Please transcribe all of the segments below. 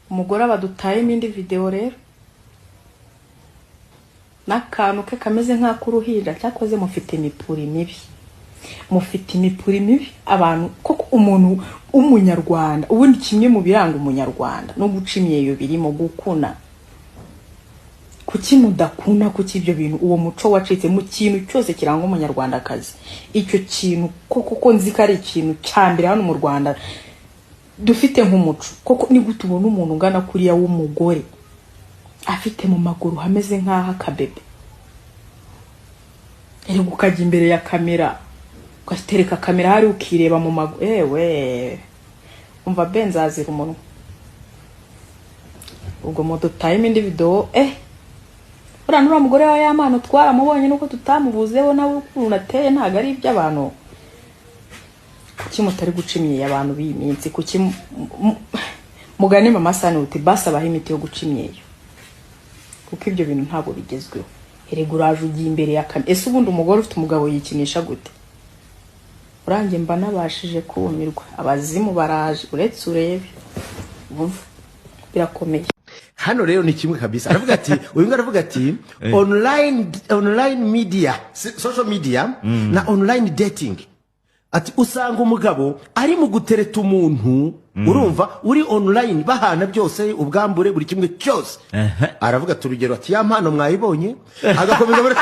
umugore abadutaye indi video rero nakantu ke kameze nk'akuruhira cyakoze mufite imipuri mibi abantu koko umuntu umunyarwanda ubundi kimwe mu biranga umunyarwanda no guca imyeyo birimo gukuna kuki mudakuna kuki ibyo bintu uwo muco wacitse mu kintu cyose kiranga umunyarwanda kazi icyo kintu koko nzi ko ari ikintu cyambere hano mu Rwanda dufite nk'umuco koko ni gutubona umuntu ungana kuriya w'umugore afite mu maguru hameze nk'aha kabebe ere gukajya imbere ya kamera ugatereka kamera hari ukireba mu maguru ewe umva benzazira umuntu ubwo modo time indi video uranura mugore wa yamano twaramubonye nuko tutamubuzeho nawe ukuntu nateye ntago ari iby'abantu kuki mutari gucimye abantu biminsi kuki mugane mama sane uti basabaho imiti yo gucimyeyo kuko ibyo bintu ntago bigezweho ereguraje ugiye imbere ya kamera ese ubundi umugore ufite umugabo yikinisha gute urange mba nabashije kumirwa abazimu baraje uretse urebe birakomeye hano rero ni kimwe kabisa aravuga ati uyu aravuga ati online media social media na online dating ati usanga umugabo ari mu gutereta umuntu urumva uri online bahana byose ubwambure buri kimwe cyose aravuga ati urugero ati ya mpano mwayibonye agakomeza muri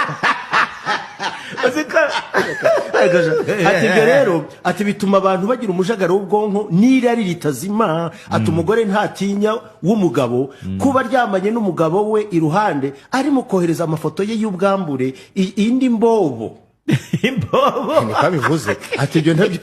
ati rero ati bituma abantu bagira umujagaro w'ubwonko n'irari ritazima ati umugore ntatinya w'umugabo kuba ryamanye n'umugabo we iruhande ari mu kohereza amafoto ye y'ubwambure indi mbobo imbobo nikabivuze ati byo ntabyo